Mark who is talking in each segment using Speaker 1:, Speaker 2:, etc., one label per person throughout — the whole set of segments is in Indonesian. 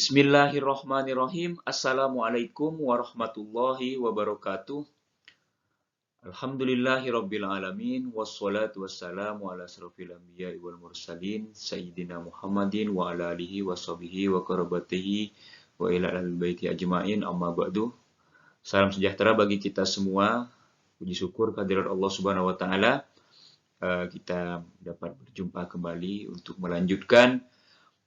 Speaker 1: Bismillahirrahmanirrahim. Assalamualaikum warahmatullahi wabarakatuh. Alhamdulillahirabbil alamin wassalatu wassalamu ala asrofil anbiya'i wal mursalin sayyidina Muhammadin wa ala alihi washabihi wa qarabatihi wa ila ahlil baiti ajmain amma ba'du. Salam sejahtera bagi kita semua. Puji syukur kehadirat Allah Subhanahu wa taala. Kita dapat berjumpa kembali untuk melanjutkan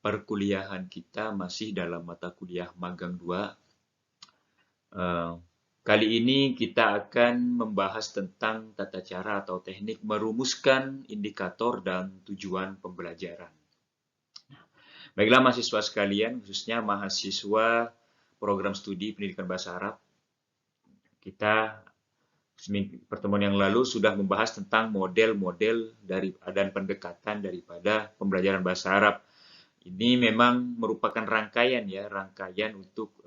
Speaker 1: perkuliahan kita masih dalam mata kuliah magang 2. Kali ini kita akan membahas tentang tata cara atau teknik merumuskan indikator dan tujuan pembelajaran. Baiklah mahasiswa sekalian, khususnya mahasiswa program studi pendidikan bahasa Arab. Kita pertemuan yang lalu sudah membahas tentang model-model dan pendekatan daripada pembelajaran bahasa Arab. Ini memang merupakan rangkaian untuk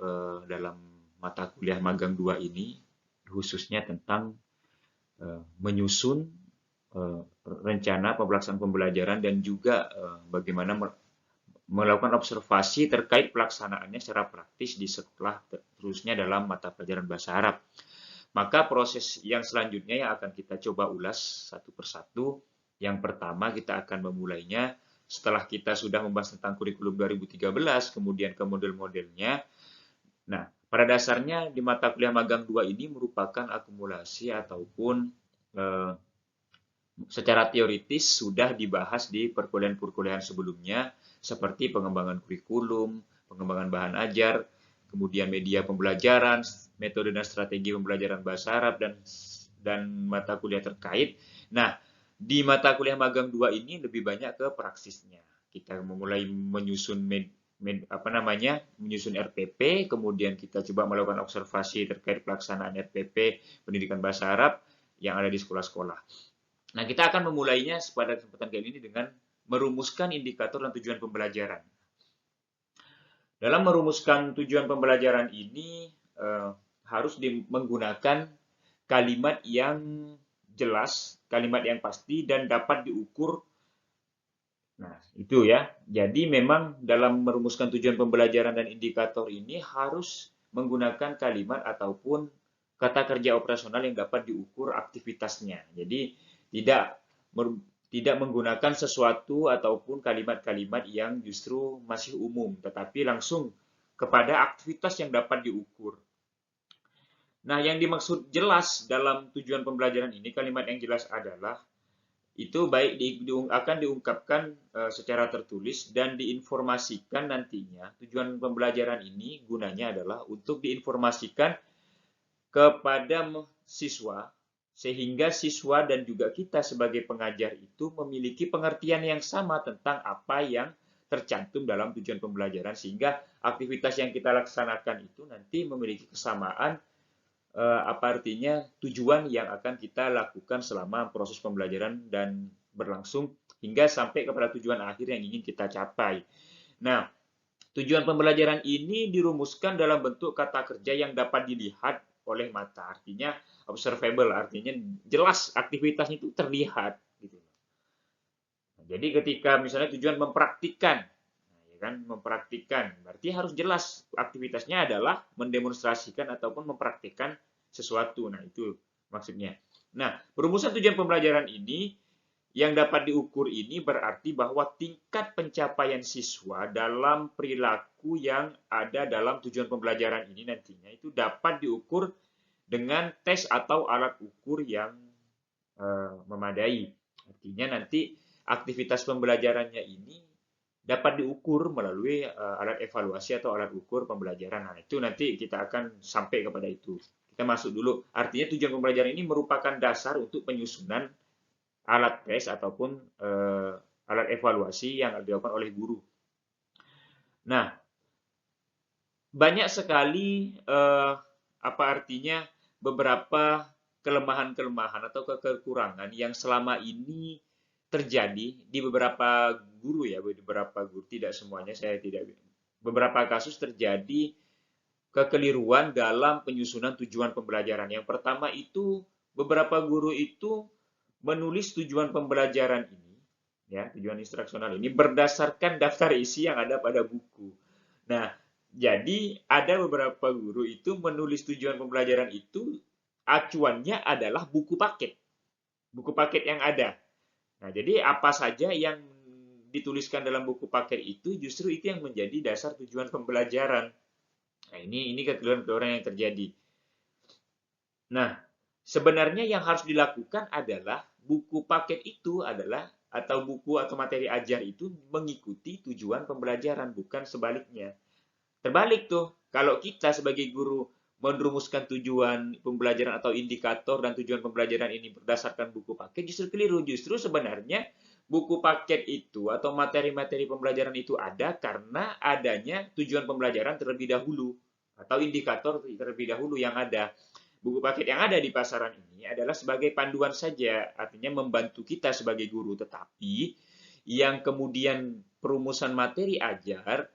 Speaker 1: dalam mata kuliah magang 2 ini, khususnya tentang menyusun rencana pelaksanaan pembelajaran dan juga bagaimana melakukan observasi terkait pelaksanaannya secara praktis di sekolah, terusnya dalam mata pelajaran bahasa Arab. Maka proses yang selanjutnya yang akan kita coba ulas satu persatu. Yang pertama kita akan memulainya setelah kita sudah membahas tentang kurikulum 2013, kemudian ke model-modelnya. Nah, pada dasarnya di mata kuliah magang 2 ini merupakan akumulasi ataupun secara teoritis sudah dibahas di perkuliahan-perkuliahan sebelumnya, seperti pengembangan kurikulum, pengembangan bahan ajar, kemudian media pembelajaran, metode dan strategi pembelajaran bahasa Arab, dan mata kuliah terkait. Nah, di mata kuliah magang 2 ini lebih banyak ke praksisnya. Kita memulai menyusun menyusun RPP, kemudian kita coba melakukan observasi terkait pelaksanaan RPP pendidikan bahasa Arab yang ada di sekolah-sekolah. Nah, kita akan memulainya pada kesempatan kali ini dengan merumuskan indikator dan tujuan pembelajaran. Dalam merumuskan tujuan pembelajaran ini harus menggunakan kalimat yang jelas, kalimat yang pasti, dan dapat diukur. Nah, itu ya. Jadi memang dalam merumuskan tujuan pembelajaran dan indikator ini harus menggunakan kalimat ataupun kata kerja operasional yang dapat diukur aktivitasnya. Jadi tidak menggunakan sesuatu ataupun kalimat-kalimat yang justru masih umum, tetapi langsung kepada aktivitas yang dapat diukur. Nah, yang dimaksud jelas dalam tujuan pembelajaran ini, kalimat yang jelas adalah itu baik akan diungkapkan secara tertulis dan diinformasikan nantinya. Tujuan pembelajaran ini gunanya adalah untuk diinformasikan kepada siswa, sehingga siswa dan juga kita sebagai pengajar itu memiliki pengertian yang sama tentang apa yang tercantum dalam tujuan pembelajaran, sehingga aktivitas yang kita laksanakan itu nanti memiliki kesamaan apa artinya tujuan yang akan kita lakukan selama proses pembelajaran dan berlangsung hingga sampai kepada tujuan akhir yang ingin kita capai. Nah, tujuan pembelajaran ini dirumuskan dalam bentuk kata kerja yang dapat dilihat oleh mata, artinya observable, artinya jelas aktivitasnya itu terlihat gitu. Nah, jadi ketika misalnya tujuan mempraktikkan, mempraktikkan berarti harus jelas aktivitasnya adalah mendemonstrasikan ataupun mempraktikkan sesuatu. Nah, itu maksudnya. Nah, perumusan tujuan pembelajaran ini yang dapat diukur ini berarti bahwa tingkat pencapaian siswa dalam perilaku yang ada dalam tujuan pembelajaran ini nantinya itu dapat diukur dengan tes atau alat ukur yang memadai. Artinya nanti aktivitas pembelajarannya ini dapat diukur melalui alat evaluasi atau alat ukur pembelajaran. Nah, itu nanti kita akan sampai kepada itu. Kita masuk dulu. Artinya tujuan pembelajaran ini merupakan dasar untuk penyusunan alat tes ataupun alat evaluasi yang dilakukan oleh guru. Nah, banyak sekali apa artinya beberapa kelemahan-kelemahan atau kekurangan yang selama ini terjadi di beberapa guru ya, beberapa guru, tidak semuanya, beberapa kasus terjadi kekeliruan dalam penyusunan tujuan pembelajaran. Yang pertama itu beberapa guru itu menulis tujuan pembelajaran ini, ya, tujuan instruksional ini berdasarkan daftar isi yang ada pada buku. Nah, Jadi ada beberapa guru itu menulis tujuan pembelajaran itu acuannya adalah buku paket yang ada. Nah, jadi apa saja yang dituliskan dalam buku paket itu justru itu yang menjadi dasar tujuan pembelajaran. Nah, ini kekeliruan-kekeliruan yang terjadi. Nah, sebenarnya yang harus dilakukan adalah buku paket itu adalah atau buku atau materi ajar itu mengikuti tujuan pembelajaran, bukan sebaliknya. Terbalik tuh, kalau kita sebagai guru merumuskan tujuan pembelajaran atau indikator dan tujuan pembelajaran ini berdasarkan buku paket, justru keliru. Justru sebenarnya buku paket itu atau materi-materi pembelajaran itu ada karena adanya tujuan pembelajaran terlebih dahulu atau indikator terlebih dahulu yang ada. Buku paket yang ada di pasaran ini adalah sebagai panduan saja, artinya membantu kita sebagai guru. Tetapi yang kemudian perumusan materi ajar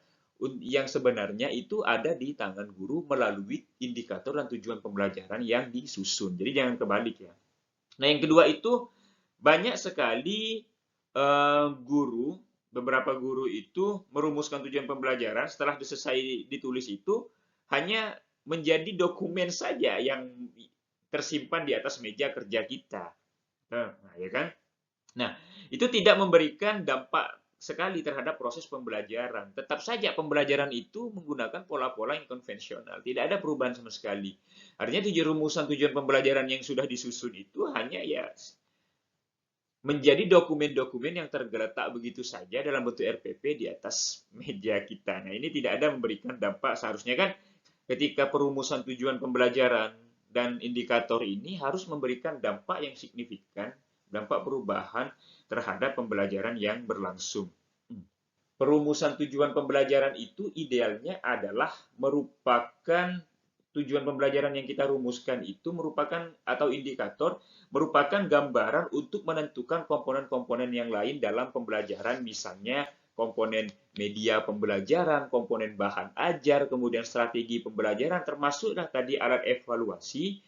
Speaker 1: yang sebenarnya itu ada di tangan guru melalui indikator dan tujuan pembelajaran yang disusun. Jadi jangan kebalik ya. Nah, yang kedua itu banyak sekali guru, beberapa guru itu merumuskan tujuan pembelajaran setelah selesai ditulis itu hanya menjadi dokumen saja yang tersimpan di atas meja kerja kita. Nah, ya kan? Nah, itu tidak memberikan dampak sekali terhadap proses pembelajaran. Tetap saja pembelajaran itu menggunakan pola-pola yang konvensional. Tidak ada perubahan sama sekali. Artinya rumusan tujuan pembelajaran yang sudah disusun itu hanya ya menjadi dokumen-dokumen yang tergeletak begitu saja dalam bentuk RPP di atas meja kita. Nah, ini tidak ada memberikan dampak. Seharusnya kan ketika perumusan tujuan pembelajaran dan indikator ini harus memberikan dampak yang signifikan, dampak perubahan terhadap pembelajaran yang berlangsung. Perumusan tujuan pembelajaran itu idealnya adalah merupakan tujuan pembelajaran yang kita rumuskan itu merupakan atau indikator merupakan gambaran untuk menentukan komponen-komponen yang lain dalam pembelajaran, misalnya komponen media pembelajaran, komponen bahan ajar, kemudian strategi pembelajaran, termasuklah tadi alat evaluasi.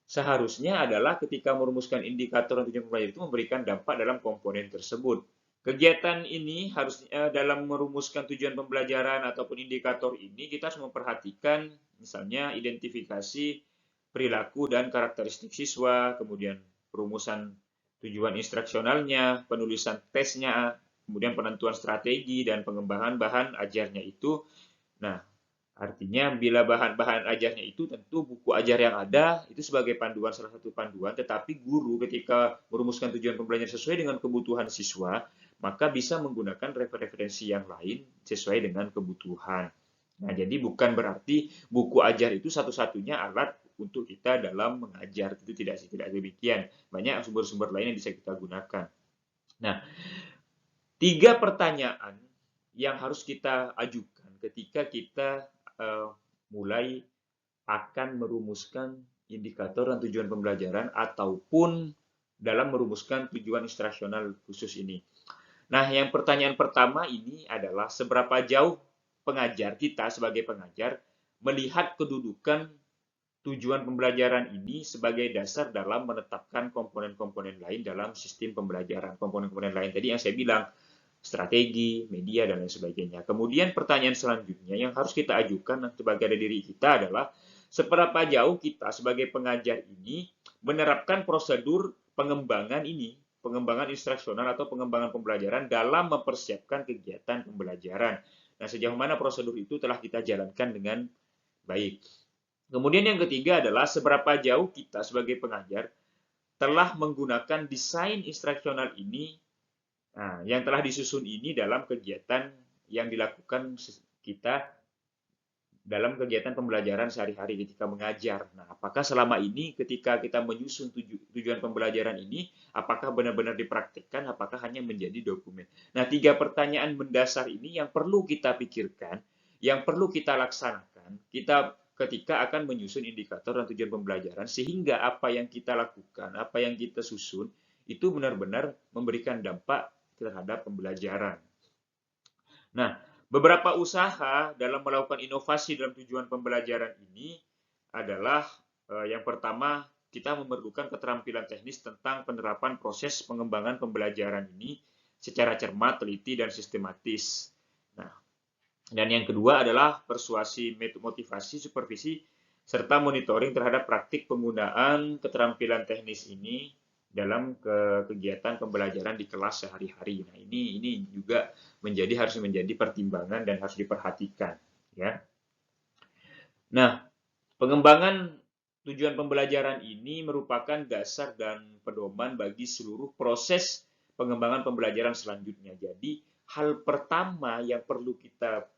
Speaker 1: Seharusnya adalah ketika merumuskan indikator dan tujuan pembelajaran itu memberikan dampak dalam komponen tersebut. Kegiatan ini harus dalam merumuskan tujuan pembelajaran ataupun indikator ini kita harus memperhatikan misalnya identifikasi perilaku dan karakteristik siswa, kemudian perumusan tujuan instruksionalnya, penulisan tesnya, kemudian penentuan strategi dan pengembangan bahan ajarnya itu. Nah, artinya bila bahan-bahan ajarnya itu tentu buku ajar yang ada itu sebagai panduan, salah satu panduan, tetapi guru ketika merumuskan tujuan pembelajaran sesuai dengan kebutuhan siswa, maka bisa menggunakan referensi yang lain sesuai dengan kebutuhan. Nah, jadi bukan berarti buku ajar itu satu-satunya alat untuk kita dalam mengajar, itu tidak demikian. Banyak sumber-sumber lain yang bisa kita gunakan. Nah, 3 pertanyaan yang harus kita ajukan ketika kita mulai akan merumuskan indikator dan tujuan pembelajaran ataupun dalam merumuskan tujuan instruksional khusus ini. Nah, yang pertanyaan pertama ini adalah seberapa jauh pengajar kita sebagai pengajar melihat kedudukan tujuan pembelajaran ini sebagai dasar dalam menetapkan komponen-komponen lain dalam sistem pembelajaran. Komponen-komponen lain tadi yang saya bilang, strategi, media, dan lain sebagainya. Kemudian pertanyaan selanjutnya yang harus kita ajukan sebagai diri kita adalah seberapa jauh kita sebagai pengajar ini menerapkan prosedur pengembangan ini, pengembangan instruksional atau pengembangan pembelajaran dalam mempersiapkan kegiatan pembelajaran. Nah, sejauh mana prosedur itu telah kita jalankan dengan baik. Kemudian yang ketiga adalah seberapa jauh kita sebagai pengajar telah menggunakan desain instruksional ini. Nah, yang telah disusun ini dalam kegiatan yang dilakukan kita dalam kegiatan pembelajaran sehari-hari ketika mengajar. Nah, apakah selama ini ketika kita menyusun tujuan pembelajaran ini, apakah benar-benar dipraktikkan, apakah hanya menjadi dokumen? Nah, 3 pertanyaan mendasar ini yang perlu kita pikirkan, yang perlu kita laksanakan, kita ketika akan menyusun indikator dan tujuan pembelajaran, sehingga apa yang kita lakukan, apa yang kita susun, itu benar-benar memberikan dampak terhadap pembelajaran. Nah, beberapa usaha dalam melakukan inovasi dalam tujuan pembelajaran ini adalah yang pertama, kita memerlukan keterampilan teknis tentang penerapan proses pengembangan pembelajaran ini secara cermat, teliti, dan sistematis. Nah, Dan yang kedua adalah persuasi, motivasi, supervisi, serta monitoring terhadap praktik penggunaan keterampilan teknis ini dalam kegiatan pembelajaran di kelas sehari-hari. Nah, ini juga harus menjadi pertimbangan dan harus diperhatikan, ya. Nah, pengembangan tujuan pembelajaran ini merupakan dasar dan pedoman bagi seluruh proses pengembangan pembelajaran selanjutnya. Jadi, hal pertama yang perlu kita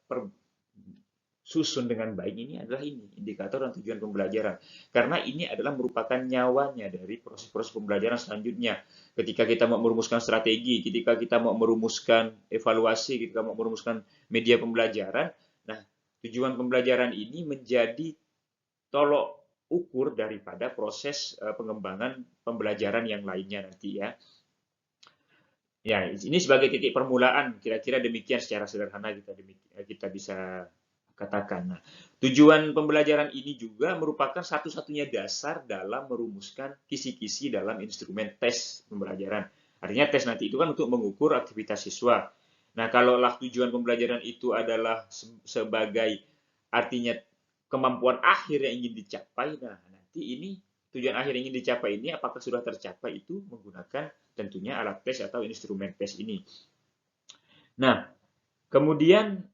Speaker 1: susun dengan baik ini adalah indikator dan tujuan pembelajaran. Karena ini adalah merupakan nyawanya dari proses-proses pembelajaran selanjutnya. Ketika kita mau merumuskan strategi, ketika kita mau merumuskan evaluasi, ketika mau merumuskan media pembelajaran, nah, tujuan pembelajaran ini menjadi tolok ukur daripada proses pengembangan pembelajaran yang lainnya nanti, ya. Ya, ini sebagai titik permulaan, kira-kira demikian secara sederhana kita bisa katakan. Nah, tujuan pembelajaran ini juga merupakan satu-satunya dasar dalam merumuskan kisi-kisi dalam instrumen tes pembelajaran. Artinya tes nanti itu kan untuk mengukur aktivitas siswa. Nah, kalaulah tujuan pembelajaran itu adalah sebagai artinya kemampuan akhir yang ingin dicapai, nah nanti ini tujuan akhir yang ingin dicapai ini apakah sudah tercapai itu menggunakan tentunya alat tes atau instrumen tes ini. Nah, kemudian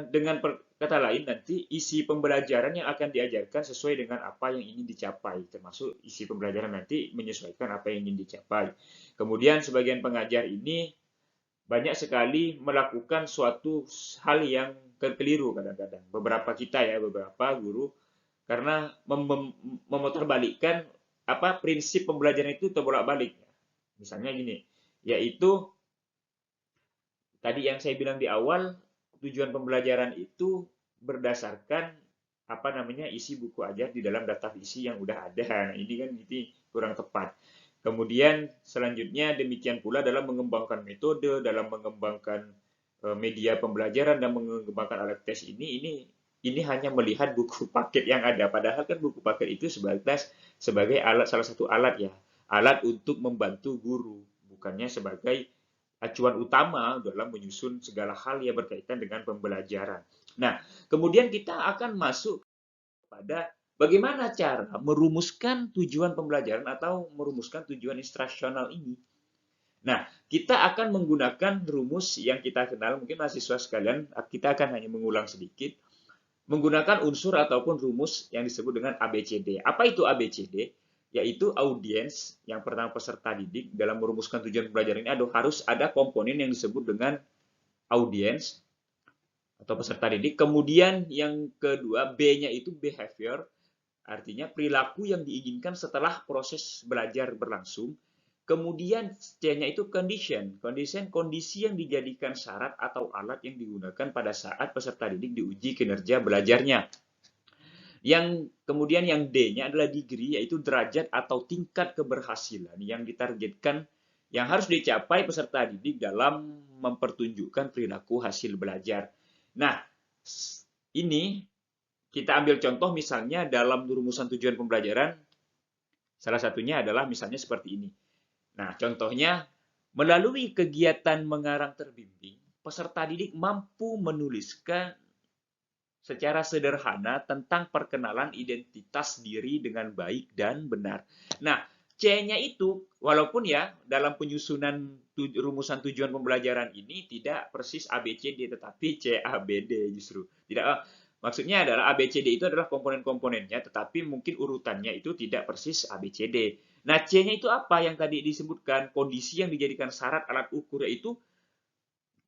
Speaker 1: dengan kata lain nanti isi pembelajaran yang akan diajarkan sesuai dengan apa yang ingin dicapai, termasuk isi pembelajaran nanti menyesuaikan apa yang ingin dicapai. Kemudian sebagian pengajar ini banyak sekali melakukan suatu hal yang keliru kadang-kadang. Beberapa guru karena memutarbalikkan prinsip pembelajaran itu terbolak-balik. Misalnya gini, yaitu tadi yang saya bilang di awal, tujuan pembelajaran itu berdasarkan isi buku ajar di dalam daftar isi yang udah ada. Nah, ini kurang tepat. Kemudian selanjutnya demikian pula dalam mengembangkan metode, dalam mengembangkan media pembelajaran dan mengembangkan alat tes ini hanya melihat buku paket yang ada. Padahal kan buku paket itu sebagai salah satu alat, ya. Alat untuk membantu guru, bukannya sebagai acuan utama dalam menyusun segala hal yang berkaitan dengan pembelajaran. Nah, kemudian kita akan masuk pada bagaimana cara merumuskan tujuan pembelajaran atau merumuskan tujuan instruksional ini. Nah, kita akan menggunakan rumus yang kita kenal, mungkin mahasiswa sekalian, kita akan hanya mengulang sedikit, menggunakan unsur ataupun rumus yang disebut dengan ABCD. Apa itu ABCD? Yaitu audiens, yang pertama peserta didik, dalam merumuskan tujuan pembelajaran ini harus ada komponen yang disebut dengan audiens atau peserta didik. Kemudian yang kedua, B-nya itu behavior, artinya perilaku yang diinginkan setelah proses belajar berlangsung. Kemudian C-nya itu condition, kondisi yang dijadikan syarat atau alat yang digunakan pada saat peserta didik diuji kinerja belajarnya. Kemudian yang D-nya adalah degree, yaitu derajat atau tingkat keberhasilan yang ditargetkan, yang harus dicapai peserta didik dalam mempertunjukkan perilaku hasil belajar. Nah, ini kita ambil contoh misalnya dalam rumusan tujuan pembelajaran, salah satunya adalah misalnya seperti ini. Nah, contohnya, melalui kegiatan mengarang terbimbing, peserta didik mampu menuliskan secara sederhana tentang perkenalan identitas diri dengan baik dan benar. Nah, C-nya itu, walaupun ya dalam penyusunan rumusan tujuan pembelajaran ini tidak persis ABCD, tetapi CABD justru. Maksudnya adalah ABCD itu adalah komponen-komponennya, tetapi mungkin urutannya itu tidak persis ABCD. Nah, C-nya itu apa yang tadi disebutkan? Kondisi yang dijadikan syarat alat ukur, yaitu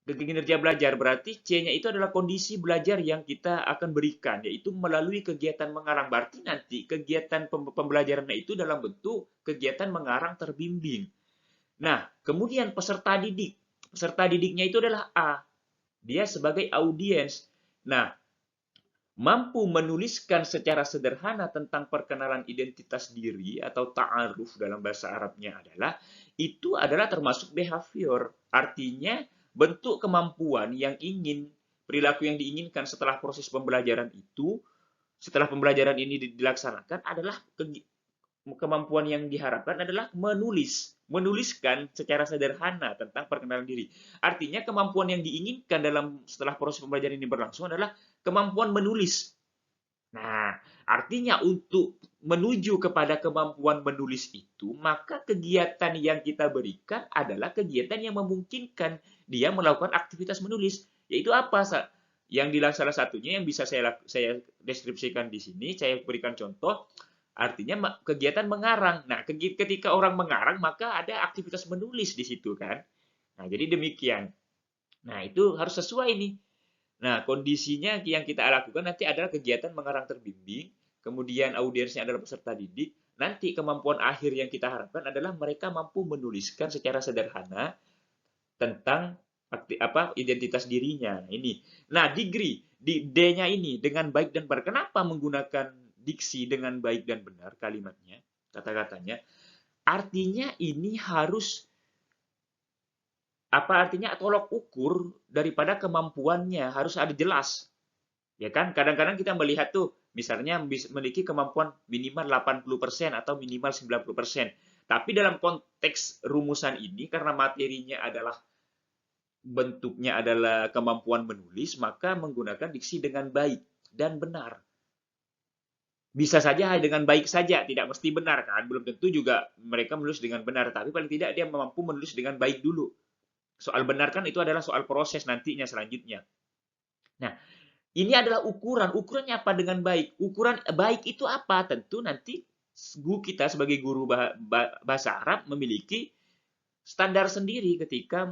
Speaker 1: kinerja belajar. Berarti C-nya itu adalah kondisi belajar yang kita akan berikan, yaitu melalui kegiatan mengarang. Berarti nanti kegiatan pembelajarannya itu dalam bentuk kegiatan mengarang terbimbing. Nah, kemudian peserta didik. Peserta didiknya itu adalah A. Dia sebagai audiens. Nah, mampu menuliskan secara sederhana tentang perkenalan identitas diri atau ta'aruf dalam bahasa Arabnya itu adalah termasuk behavior. Artinya bentuk kemampuan yang perilaku yang diinginkan setelah proses pembelajaran itu, setelah pembelajaran ini dilaksanakan adalah kemampuan yang diharapkan adalah menulis. menuliskan secara sederhana tentang perkenalan diri. Artinya kemampuan yang diinginkan setelah proses pembelajaran ini berlangsung adalah kemampuan menulis. Nah, artinya untuk menuju kepada kemampuan menulis itu, maka kegiatan yang kita berikan adalah kegiatan yang memungkinkan dia melakukan aktivitas menulis. Yaitu apa? Yang salah satunya yang bisa saya deskripsikan di sini, saya berikan contoh, artinya kegiatan mengarang. Nah, ketika orang mengarang, maka ada aktivitas menulis di situ kan. Nah, jadi demikian. Nah, itu harus sesuai nih. Nah, kondisinya yang kita lakukan nanti adalah kegiatan mengarang terbimbing, kemudian audiensnya adalah peserta didik. Nanti kemampuan akhir yang kita harapkan adalah mereka mampu menuliskan secara sederhana tentang identitas dirinya. Ini. Nah, degree di D-nya ini dengan baik dan benar. Kenapa menggunakan diksi dengan baik dan benar kalimatnya, kata-katanya? Artinya ini harus artinya tolok ukur daripada kemampuannya harus ada jelas. Ya kan? Kadang-kadang kita melihat tuh misalnya memiliki kemampuan minimal 80% atau minimal 90%. Tapi dalam konteks rumusan ini karena materinya adalah bentuknya adalah kemampuan menulis, maka menggunakan diksi dengan baik dan benar. Bisa saja dengan baik saja, tidak mesti benar kan? Belum tentu juga mereka menulis dengan benar, tapi paling tidak dia mampu menulis dengan baik dulu. Soal benar kan itu adalah soal proses nantinya selanjutnya. Nah, ini adalah ukuran. Ukurannya apa dengan baik? Ukuran baik itu apa? Tentu nanti kita sebagai guru bahasa Arab memiliki standar sendiri ketika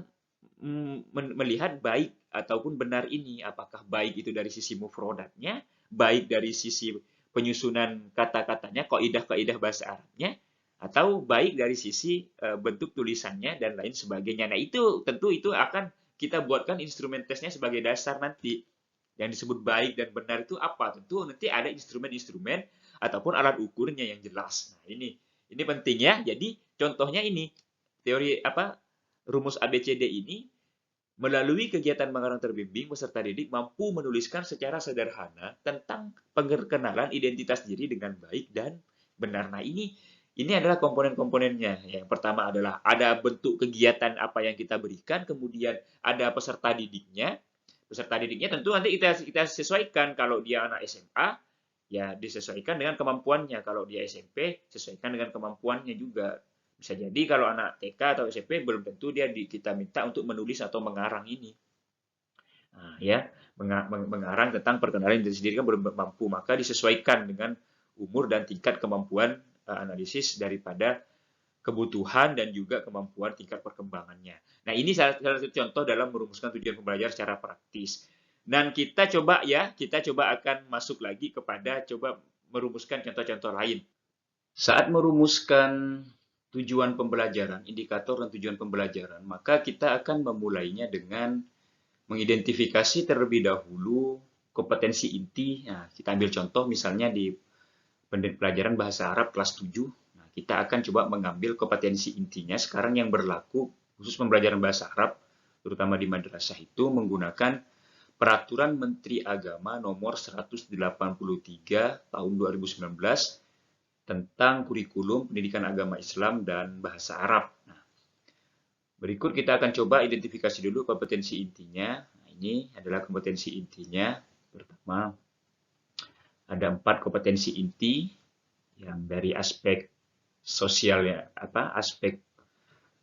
Speaker 1: melihat baik ataupun benar ini. Apakah baik itu dari sisi mufrodatnya, baik dari sisi penyusunan kata-katanya, kaidah-kaidah bahasa Arabnya, atau baik dari sisi bentuk tulisannya dan lain sebagainya. Nah, itu tentu itu akan kita buatkan instrumen tesnya sebagai dasar nanti. Yang disebut baik dan benar itu apa? Tentu nanti ada instrumen-instrumen ataupun alat ukurnya yang jelas. Nah, ini penting ya. Jadi contohnya ini teori rumus ABCD ini melalui kegiatan mengarang terbimbing peserta didik mampu menuliskan secara sederhana tentang perkenalan identitas diri dengan baik dan benar. Nah, ini adalah komponen-komponennya. Yang pertama adalah ada bentuk kegiatan apa yang kita berikan, kemudian ada peserta didiknya. Peserta didiknya tentu nanti kita sesuaikan. Kalau dia anak SMA, ya disesuaikan dengan kemampuannya. Kalau dia SMP, sesuaikan dengan kemampuannya juga. Bisa jadi kalau anak TK atau SMP belum tentu kita minta untuk menulis atau mengarang ini. Nah, ya, mengarang tentang perkenalan diri sendiri kan belum mampu, maka disesuaikan dengan umur dan tingkat kemampuan analisis daripada kebutuhan dan juga kemampuan tingkat perkembangannya. Nah, ini salah satu contoh dalam merumuskan tujuan pembelajaran secara praktis. Dan kita coba akan masuk lagi kepada coba merumuskan contoh-contoh lain. Saat merumuskan tujuan pembelajaran, indikator dan tujuan pembelajaran, maka kita akan memulainya dengan mengidentifikasi terlebih dahulu kompetensi inti. Nah, kita ambil contoh misalnya di pelajaran bahasa Arab kelas 7. Kita akan coba mengambil kompetensi intinya sekarang yang berlaku khusus pembelajaran bahasa Arab, terutama di madrasah itu menggunakan Peraturan Menteri Agama nomor 183 tahun 2019 tentang kurikulum pendidikan agama Islam dan bahasa Arab. Nah, berikut kita akan coba identifikasi dulu kompetensi intinya. Nah, ini adalah kompetensi intinya. Pertama, ada 4 kompetensi inti yang dari aspek sosialnya, aspek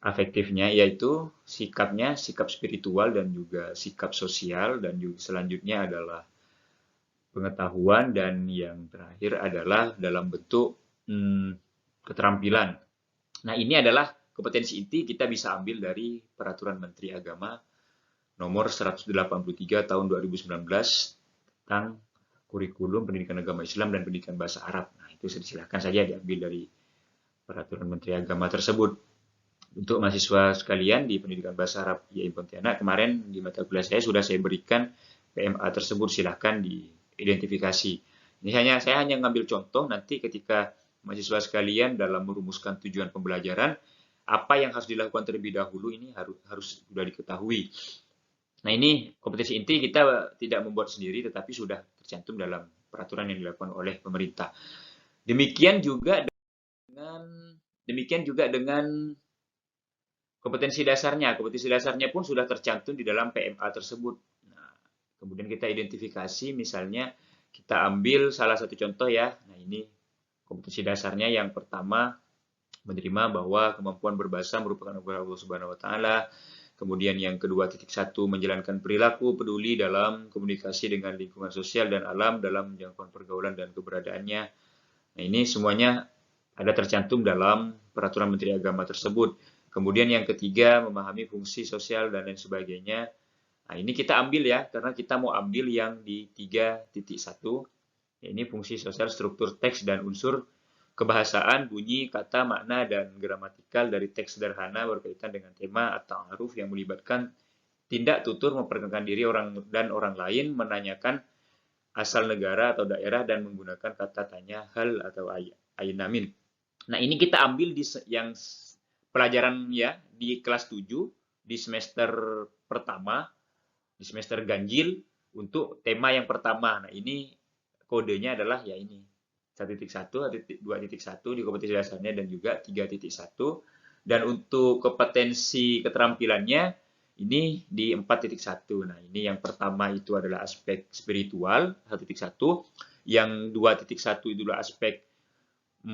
Speaker 1: afektifnya, yaitu sikapnya, sikap spiritual dan juga sikap sosial, dan juga selanjutnya adalah pengetahuan, dan yang terakhir adalah dalam bentuk keterampilan. Nah, ini adalah kompetensi inti kita bisa ambil dari Peraturan Menteri Agama nomor 183 tahun 2019 tentang kurikulum pendidikan agama Islam dan pendidikan bahasa Arab. Nah, itu silakan saja diambil dari Peraturan Menteri Agama tersebut. Untuk mahasiswa sekalian di pendidikan bahasa Arab YAI Pontianak, kemarin di mata kuliah saya sudah saya berikan PMA tersebut, silahkan diidentifikasi. Ini saya hanya ngambil contoh nanti ketika mahasiswa sekalian dalam merumuskan tujuan pembelajaran, apa yang harus dilakukan terlebih dahulu ini harus sudah diketahui. Nah, ini kompetensi inti kita tidak membuat sendiri, tetapi sudah tercantum dalam peraturan yang dilakukan oleh pemerintah. Demikian juga dengan kompetensi dasarnya pun sudah tercantum di dalam PMA tersebut. Nah, kemudian kita identifikasi, misalnya kita ambil salah satu contoh ya. Nah, ini kompetensi dasarnya yang pertama, menerima bahwa kemampuan berbahasa merupakan anugerah Allah Subhanahu wa taala. Kemudian yang kedua, titik satu, menjalankan perilaku peduli dalam komunikasi dengan lingkungan sosial dan alam dalam jangkauan pergaulan dan keberadaannya. Nah, ini semuanya ada tercantum dalam peraturan Menteri Agama tersebut. Kemudian yang ketiga, memahami fungsi sosial dan lain sebagainya. Nah, ini kita ambil ya, karena kita mau ambil yang di 3.1. Ini fungsi sosial, struktur teks dan unsur kebahasaan, bunyi, kata, makna, dan gramatikal dari teks sederhana berkaitan dengan tema atau aruf yang melibatkan tindak tutur memperkenalkan diri orang dan orang lain, menanyakan asal negara atau daerah, dan menggunakan kata tanya, hal, atau ainamin. Nah, ini kita ambil di yang pelajaran ya di kelas 7 di semester pertama, di semester ganjil untuk tema yang pertama. Nah, ini kodenya adalah ya ini 1.1, 2.1 di kompetensi dasarnya dan juga 3.1. Dan untuk kompetensi keterampilannya ini di 4.1. Nah, ini yang pertama itu adalah aspek spiritual 1.1, yang 2.1 itu adalah aspek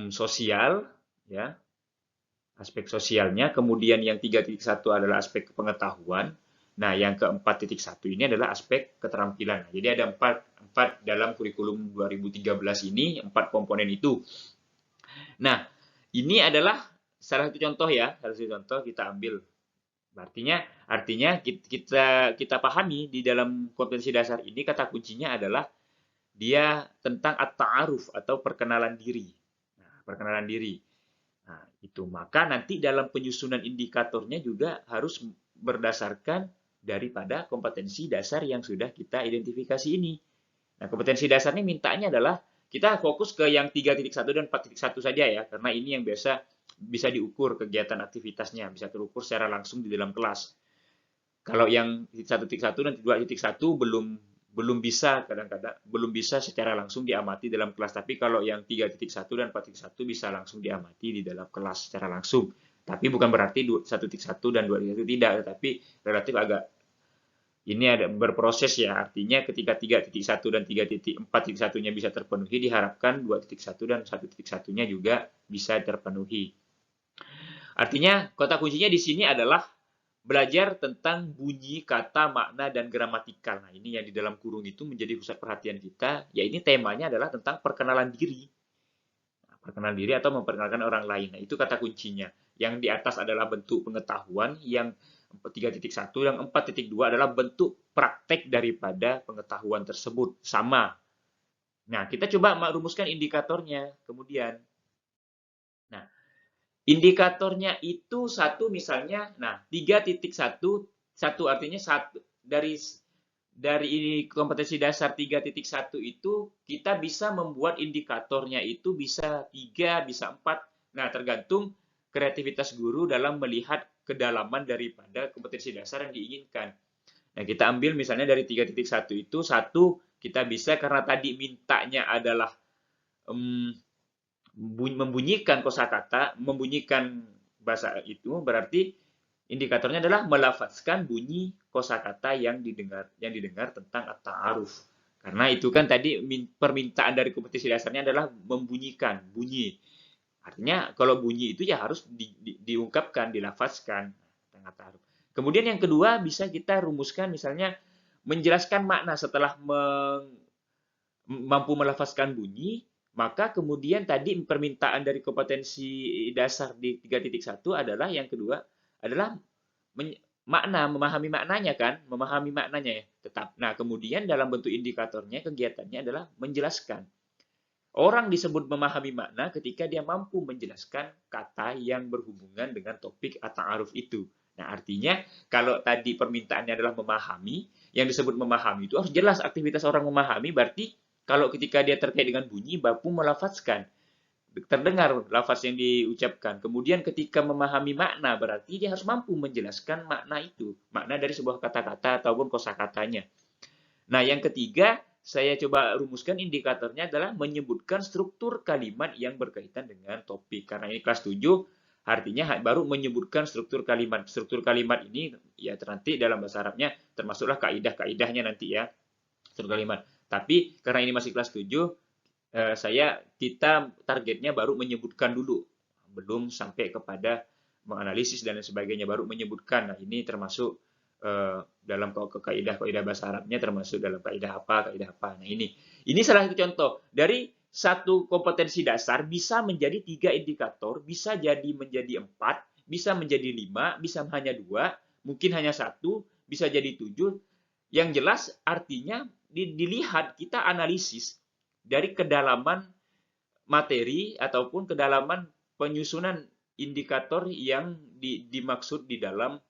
Speaker 1: sosial ya, aspek sosialnya. Kemudian yang 3.1 adalah aspek pengetahuan. Nah, yang ke 4.1 ini adalah aspek keterampilan. Jadi ada empat dalam kurikulum 2013 ini, 4 komponen itu. Nah, ini adalah salah satu contoh ya, salah satu contoh kita ambil. Artinya kita pahami di dalam kompetensi dasar ini kata kuncinya adalah dia tentang at-ta'aruf atau perkenalan diri. Nah, perkenalan diri. Nah, itu maka nanti dalam penyusunan indikatornya juga harus berdasarkan daripada kompetensi dasar yang sudah kita identifikasi ini. Nah, kompetensi dasar ini mintanya adalah kita fokus ke yang 3.1 dan 4.1 saja ya, karena ini yang biasa bisa diukur kegiatan aktivitasnya, bisa terukur secara langsung di dalam kelas. Kalau yang 1.1 dan 2.1 belum bisa, kadang-kadang belum bisa secara langsung diamati dalam kelas. Tapi kalau yang 3.1 dan 4.1 bisa langsung diamati di dalam kelas secara langsung. Tapi bukan berarti 1.1 dan 2.1 tidak, tetapi relatif agak ini ada berproses ya. Artinya ketika 3.1 dan 3.4.1-nya bisa terpenuhi, diharapkan 2.1 dan 1.1-nya juga bisa terpenuhi. Artinya kata kuncinya di sini adalah belajar tentang bunyi, kata, makna, dan gramatikal. Nah, ini yang di dalam kurung itu menjadi pusat perhatian kita. Ya, ini temanya adalah tentang perkenalan diri. Nah, perkenalan diri atau memperkenalkan orang lain. Nah, itu kata kuncinya. Yang di atas adalah bentuk pengetahuan, yang 3.1, yang 4.2 adalah bentuk praktek daripada pengetahuan tersebut. Sama. Nah, kita coba merumuskan indikatornya kemudian. Nah, indikatornya itu satu misalnya, nah 3.1, satu artinya satu dari kompetensi dasar 3.1 itu kita bisa membuat indikatornya itu bisa 3, bisa 4. Nah, tergantung kreativitas guru dalam melihat kedalaman daripada kompetensi dasar yang diinginkan. Nah, kita ambil misalnya dari 3.1 itu, satu kita bisa karena tadi mintanya adalah membunyikan kosakata, membunyikan bahasa itu, berarti indikatornya adalah melafazkan bunyi kosakata yang didengar tentang at-ta'aruf. Karena itu kan tadi permintaan dari kompetensi dasarnya adalah membunyikan, bunyi. Artinya kalau bunyi itu ya harus diungkapkan, dilafazkan tentang at-ta'aruf. Kemudian yang kedua bisa kita rumuskan misalnya menjelaskan makna setelah mampu melafazkan bunyi, maka kemudian tadi permintaan dari kompetensi dasar di 3.1 adalah yang kedua adalah memahami maknanya kan, memahami maknanya ya. Tetap. Nah, kemudian dalam bentuk indikatornya kegiatannya adalah menjelaskan. Orang disebut memahami makna ketika dia mampu menjelaskan kata yang berhubungan dengan topik at-ta'aruf itu. Nah, artinya kalau tadi permintaannya adalah memahami, yang disebut memahami itu harus jelas aktivitas orang memahami, berarti kalau ketika dia terkait dengan bunyi, mampu melafazkan. Terdengar lafaz yang diucapkan. Kemudian ketika memahami makna, berarti dia harus mampu menjelaskan makna itu. Makna dari sebuah kata-kata ataupun kosakatanya. Nah, yang ketiga, saya coba rumuskan indikatornya adalah menyebutkan struktur kalimat yang berkaitan dengan topik. Karena ini kelas 7, Artinya baru menyebutkan struktur kalimat. Struktur kalimat ini ya nanti dalam bahasa Arabnya termasuklah kaidah-kaidahnya nanti ya, struktur kalimat. Tapi karena ini masih kelas 7, kita targetnya baru menyebutkan dulu, belum sampai kepada menganalisis dan lain sebagainya, baru menyebutkan. Nah, ini termasuk dalam kaidah-kaidah bahasa Arabnya, termasuk dalam kaidah apa. Nah, ini salah satu contoh dari satu kompetensi dasar bisa menjadi 3 indikator, bisa jadi menjadi 4, bisa menjadi 5, bisa hanya 2, mungkin hanya 1, bisa jadi 7. Yang jelas artinya dilihat, kita analisis dari kedalaman materi ataupun kedalaman penyusunan indikator yang dimaksud di dalam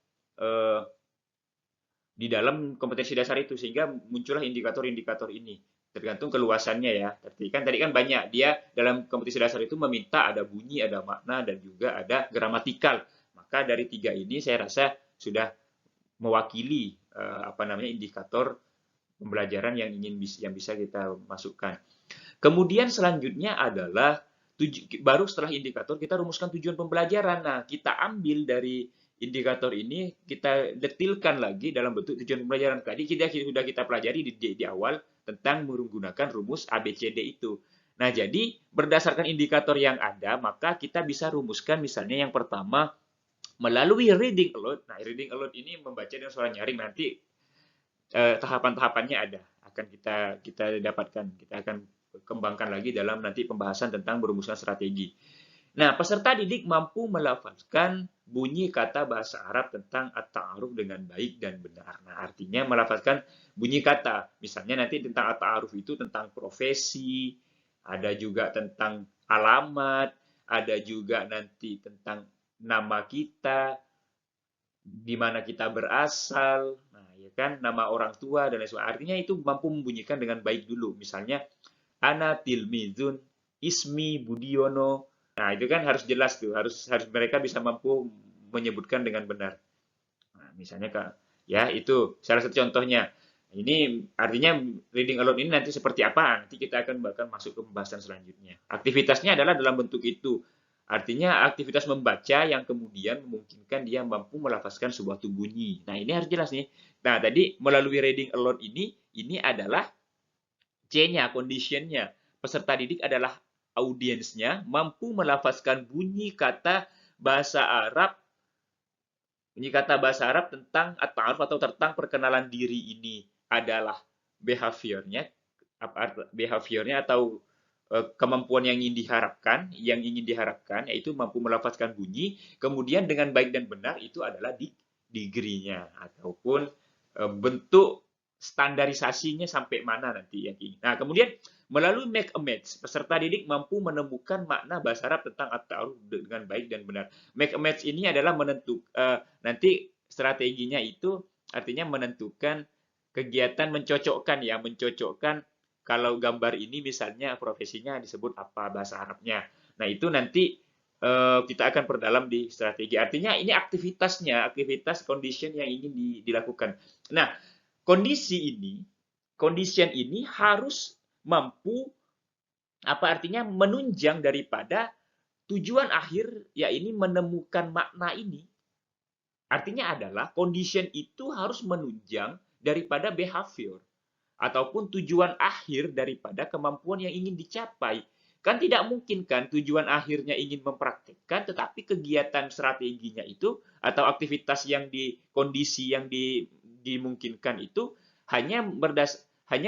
Speaker 1: kompetensi dasar itu, sehingga muncullah indikator-indikator ini. Tergantung keluasannya ya. Tadi kan banyak, dia dalam kompetensi dasar itu meminta ada bunyi, ada makna, dan juga ada gramatikal. Maka dari 3 ini saya rasa sudah mewakili indikator pembelajaran yang bisa kita masukkan. Kemudian selanjutnya adalah baru setelah indikator kita rumuskan tujuan pembelajaran. Nah, kita ambil dari indikator ini, kita detilkan lagi dalam bentuk tujuan pembelajaran. Tadi sudah kita pelajari di awal tentang menggunakan rumus ABCD itu. Nah, jadi berdasarkan indikator yang ada, maka kita bisa rumuskan misalnya yang pertama melalui reading aloud. Nah, reading aloud ini membaca dengan suara nyaring, nanti tahapan-tahapannya ada, akan kita dapatkan. Kita akan kembangkan lagi dalam nanti pembahasan tentang merumuskan strategi. Nah, peserta didik mampu melafazkan bunyi kata bahasa Arab tentang at-ta'aruf dengan baik dan benar. Nah, artinya melafazkan bunyi kata. Misalnya nanti tentang at-ta'aruf itu tentang profesi, ada juga tentang alamat, ada juga nanti tentang nama kita, di mana kita berasal, nah ya kan, nama orang tua dan lain sebagainya. Artinya itu mampu membunyikan dengan baik dulu. Misalnya ana tilmizun ismi Budiono. Nah, itu kan harus jelas tuh, harus mereka bisa mampu menyebutkan dengan benar. Nah, misalnya ya itu salah satu contohnya. Ini artinya reading aloud ini nanti seperti apa? Nanti kita akan bahkan masuk ke pembahasan selanjutnya. Aktivitasnya adalah dalam bentuk itu. Artinya aktivitas membaca yang kemudian memungkinkan dia mampu melafazkan sebuah bunyi. Nah, ini harus jelas nih. Nah, tadi melalui reading aloud ini adalah C-nya, condition-nya. Peserta didik adalah audiensnya, mampu melafazkan bunyi kata bahasa Arab tentang at-ta'aruf atau tentang perkenalan diri. Ini adalah behaviornya atau kemampuan yang ingin diharapkan, yaitu mampu melafazkan bunyi. Kemudian dengan baik dan benar itu adalah degree-nya ataupun bentuk standarisasinya sampai mana nanti yang ingin. Nah, kemudian melalui make a match, peserta didik mampu menemukan makna bahasa Arab tentang at-ta'aruf dengan baik dan benar. Make a match ini adalah menentukan nanti strateginya itu artinya menentukan kegiatan mencocokkan ya, kalau gambar ini misalnya profesinya disebut apa bahasa Arabnya. Nah, itu nanti kita akan perdalam di strategi. Artinya ini aktivitas condition yang ingin dilakukan. Nah, condition ini harus mampu menunjang daripada tujuan akhir, yaitu menemukan makna ini. Artinya adalah condition itu harus menunjang daripada behavior ataupun tujuan akhir daripada kemampuan yang ingin dicapai. Kan tidak mungkin kan tujuan akhirnya ingin mempraktikkan, tetapi kegiatan strateginya itu atau aktivitas yang kondisi yang dimungkinkan itu hanya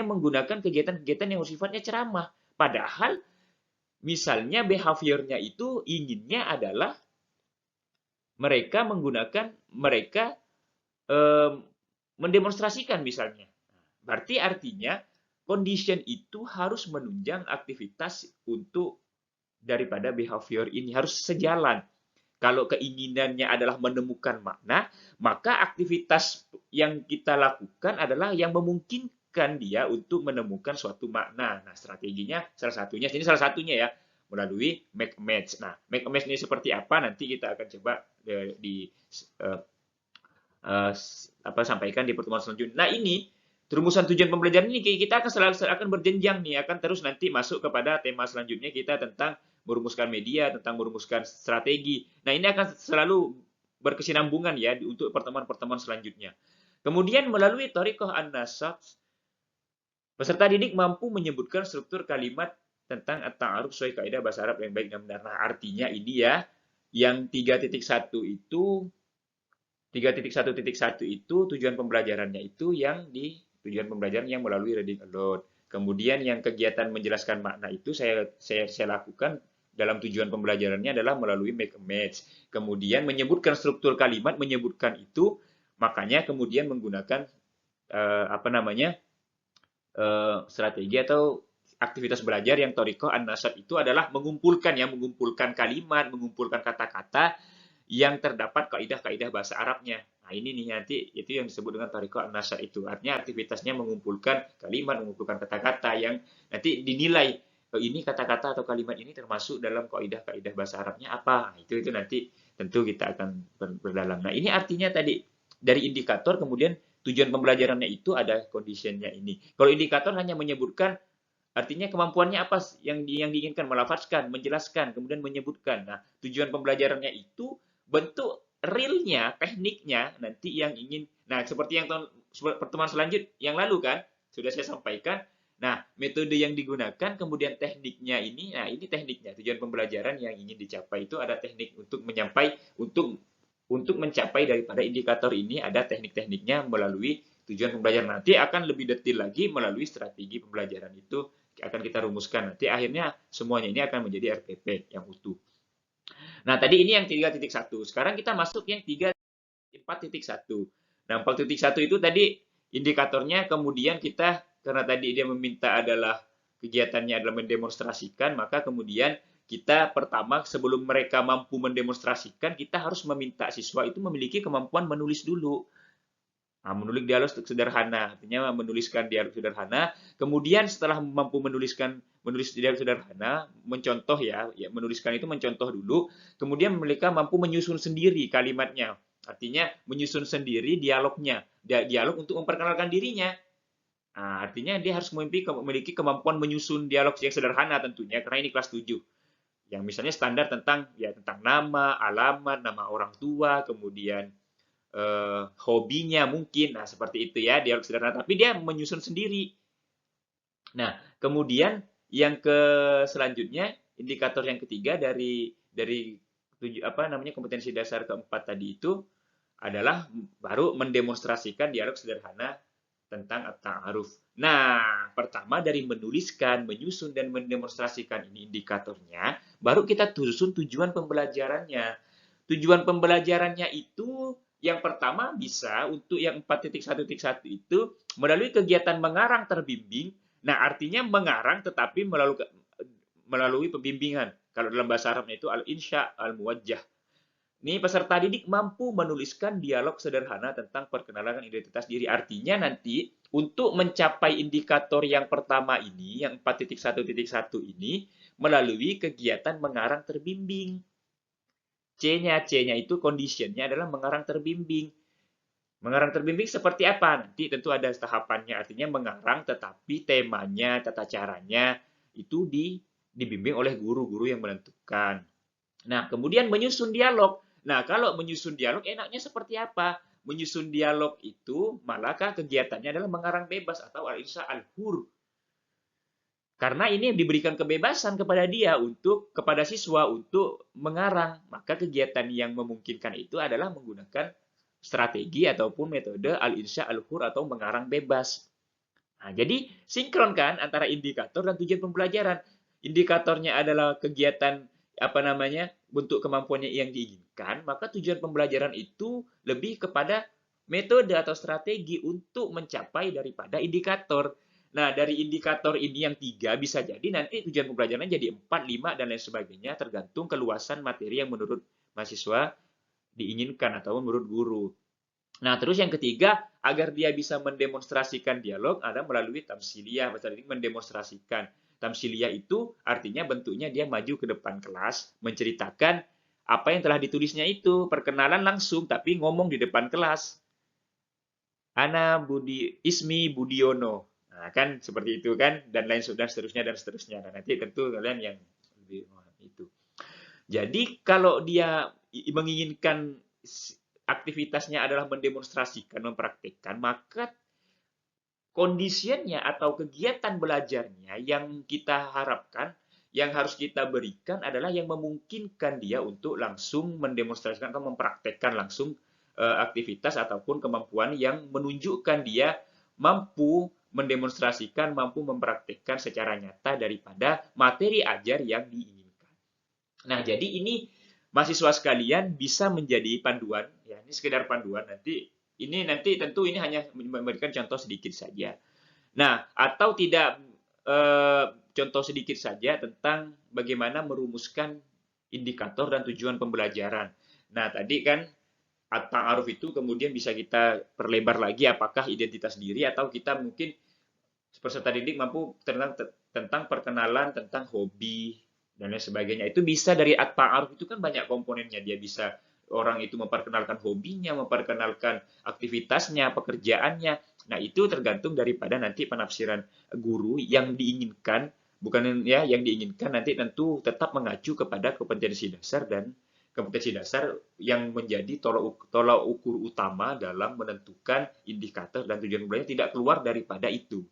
Speaker 1: menggunakan kegiatan-kegiatan yang sifatnya ceramah. Padahal misalnya behaviornya itu inginnya adalah mereka mendemonstrasikan misalnya. Berarti artinya condition itu harus menunjang aktivitas untuk daripada behavior ini, harus sejalan. Kalau keinginannya adalah menemukan makna, maka aktivitas yang kita lakukan adalah yang memungkinkan dia untuk menemukan suatu makna. Nah, strateginya salah satunya ya, melalui make a match. Nah, make a match ini seperti apa? Nanti kita akan coba sampaikan di pertemuan selanjutnya. Nah, ini rumusan tujuan pembelajaran ini kita akan berjenjang nih, akan terus nanti masuk kepada tema selanjutnya kita tentang merumuskan media, tentang merumuskan strategi. Nah, ini akan selalu berkesinambungan ya untuk pertemuan-pertemuan selanjutnya. Kemudian melalui Thariqah An-Nasakh, peserta didik mampu menyebutkan struktur kalimat tentang at-ta'aruf sesuai kaidah bahasa Arab yang baik dan benar. Nah, artinya ini ya, yang 3.1 itu 3.1.1 itu tujuan pembelajarannya itu yang di tujuan pembelajaran yang melalui reading aloud. Kemudian yang kegiatan menjelaskan makna itu saya lakukan dalam tujuan pembelajarannya adalah melalui make a match. Kemudian menyebutkan struktur kalimat, menyebutkan itu, makanya kemudian menggunakan apa namanya strategi atau aktivitas belajar yang Thariqah An-Nasakh itu adalah mengumpulkan kalimat, mengumpulkan kata-kata yang terdapat kaidah-kaidah bahasa Arabnya. Nah, ini nih nanti itu yang disebut dengan Thariqah An-Nasakh itu. Artinya aktivitasnya mengumpulkan kalimat, mengumpulkan kata-kata yang nanti dinilai ini kata-kata atau kalimat ini termasuk dalam kaidah-kaidah bahasa Arabnya apa. Nah, itu nanti tentu kita akan berdalam. Nah, ini artinya tadi dari indikator kemudian tujuan pembelajarannya itu ada conditionnya ini. Kalau indikator hanya menyebutkan artinya kemampuannya apa yang diinginkan, melafazkan, menjelaskan, kemudian menyebutkan. Nah, tujuan pembelajarannya itu bentuk realnya, tekniknya nanti yang ingin. Nah, seperti yang pertemuan selanjutnya yang lalu kan sudah saya sampaikan. Nah, metode yang digunakan, kemudian tekniknya ini, nah ini tekniknya. Tujuan pembelajaran yang ingin dicapai itu ada teknik untuk untuk mencapai daripada indikator ini ada teknik-tekniknya melalui tujuan pembelajaran. Nanti akan lebih detail lagi melalui strategi pembelajaran itu akan kita rumuskan. Nanti akhirnya semuanya ini akan menjadi RPP yang utuh. Nah, tadi ini yang 3.1. Sekarang kita masuk yang 4.1. Nah, 4.1 itu tadi indikatornya kemudian kita karena tadi dia meminta adalah kegiatannya adalah mendemonstrasikan, maka kemudian kita pertama sebelum mereka mampu mendemonstrasikan, kita harus meminta siswa itu memiliki kemampuan menulis dulu. Nah, menulis dialog sederhana, artinya menuliskan dialog sederhana. Kemudian setelah mampu menulis dialog sederhana, mencontoh ya, menuliskan itu mencontoh dulu. Kemudian mereka mampu menyusun sendiri kalimatnya, artinya menyusun sendiri dialognya, dialog untuk memperkenalkan dirinya. Nah, artinya dia harus memiliki kemampuan menyusun dialog yang sederhana tentunya, karena ini kelas 7 yang misalnya standar tentang nama, alamat, nama orang tua, kemudian hobinya mungkin, nah seperti itu ya dialog sederhana. Tapi dia menyusun sendiri. Nah kemudian yang selanjutnya indikator yang ketiga dari kompetensi dasar keempat tadi itu adalah baru mendemonstrasikan dialog sederhana tentang at-ta'aruf. Nah, pertama dari menuliskan, menyusun, dan mendemonstrasikan ini indikatornya, baru kita susun tujuan pembelajarannya. Tujuan pembelajarannya itu yang pertama bisa untuk yang 4.1.1 itu melalui kegiatan mengarang terbimbing. Nah, artinya mengarang tetapi melalui pembimbingan. Kalau dalam bahasa Arabnya itu al-insya al-muwajjah. Nih, peserta didik mampu menuliskan dialog sederhana tentang perkenalan identitas diri. Artinya nanti untuk mencapai indikator yang pertama ini, yang 4.1.1 ini, melalui kegiatan mengarang terbimbing. C-nya itu conditionnya adalah mengarang terbimbing. Mengarang terbimbing seperti apa? Nanti tentu ada tahapannya, artinya mengarang tetapi temanya, tata caranya itu dibimbing oleh guru-guru yang menentukan. Nah, kemudian menyusun dialog. Nah, kalau menyusun dialog enaknya seperti apa? Menyusun dialog itu malahkah kegiatannya adalah mengarang bebas atau al-insya al-hur. Karena ini diberikan kebebasan kepada dia kepada siswa untuk mengarang. Maka kegiatan yang memungkinkan itu adalah menggunakan strategi ataupun metode al-insya al-hur atau mengarang bebas. Nah, jadi sinkron kan antara indikator dan tujuan pembelajaran. Indikatornya adalah kegiatan bentuk kemampuannya yang diinginkan, maka tujuan pembelajaran itu lebih kepada metode atau strategi untuk mencapai daripada indikator. Nah, dari indikator ini yang 3 bisa jadi nanti tujuan pembelajarannya jadi 4, 5, dan lain sebagainya, tergantung keluasan materi yang menurut mahasiswa diinginkan atau menurut guru. Nah, terus yang ketiga, agar dia bisa mendemonstrasikan dialog, ada melalui tamsiliyah, bahasa ini mendemonstrasikan. Tamsiliyah itu artinya bentuknya dia maju ke depan kelas, menceritakan apa yang telah ditulisnya itu, perkenalan langsung, tapi ngomong di depan kelas. Ana Ismi Budiono. Nah, kan seperti itu kan, dan lain dan seterusnya dan seterusnya. Dan nanti tentu kalian yang lebih Itu. Jadi kalau dia menginginkan aktivitasnya adalah mendemonstrasikan, mempraktikkan, maka kondisinya atau kegiatan belajarnya yang kita harapkan, yang harus kita berikan adalah yang memungkinkan dia untuk langsung mendemonstrasikan atau mempraktekkan langsung aktivitas ataupun kemampuan yang menunjukkan dia mampu mendemonstrasikan, mampu mempraktekkan secara nyata daripada materi ajar yang diinginkan. Nah, jadi ini mahasiswa sekalian bisa menjadi panduan, ya ini sekedar panduan, nanti tentu ini hanya memberikan contoh sedikit saja. Nah, atau tidak contoh sedikit saja tentang bagaimana merumuskan indikator dan tujuan pembelajaran. Nah, tadi kan at-ta'aruf itu kemudian bisa kita perlebar lagi apakah identitas diri atau kita mungkin peserta didik mampu tentang perkenalan, tentang hobi, dan lain sebagainya. Itu bisa dari at-ta'aruf itu kan banyak komponennya. Dia bisa orang itu memperkenalkan hobinya, memperkenalkan aktivitasnya, pekerjaannya. Nah, itu tergantung daripada nanti penafsiran guru yang diinginkan, bukan ya yang diinginkan nanti tentu tetap mengacu kepada kompetensi dasar dan kompetensi dasar yang menjadi tolak ukur utama dalam menentukan indikator dan tujuan belajar tidak keluar daripada itu.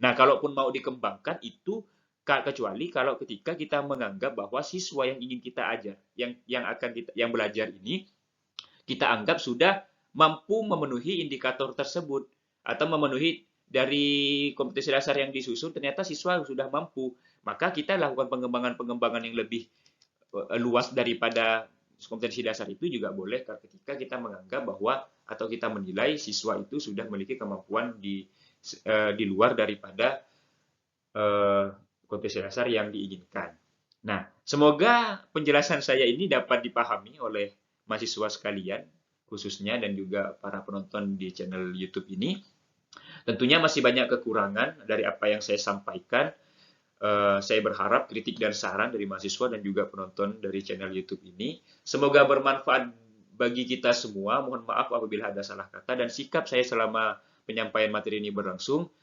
Speaker 1: Nah, kalaupun mau dikembangkan itu kecuali kalau ketika kita menganggap bahwa siswa yang ingin kita ajar, yang belajar ini kita anggap sudah mampu memenuhi indikator tersebut atau memenuhi dari kompetensi dasar yang disusun ternyata siswa sudah mampu, maka kita lakukan pengembangan-pengembangan yang lebih luas daripada kompetensi dasar itu juga boleh ketika kita menganggap bahwa atau kita menilai siswa itu sudah memiliki kemampuan di luar daripada kompetensi dasar yang diinginkan. Nah, semoga penjelasan saya ini dapat dipahami oleh mahasiswa sekalian, khususnya dan juga para penonton di channel YouTube ini. Tentunya masih banyak kekurangan dari apa yang saya sampaikan. Saya berharap kritik dan saran dari mahasiswa dan juga penonton dari channel YouTube ini. Semoga bermanfaat bagi kita semua. Mohon maaf apabila ada salah kata dan sikap saya selama penyampaian materi ini berlangsung.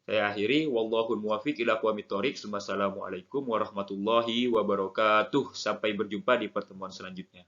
Speaker 1: Saya akhiri, wallahul muwafiq ila aqwamit thoriq. Wassalamualaikum warahmatullahi wabarakatuh. Sampai berjumpa di pertemuan selanjutnya.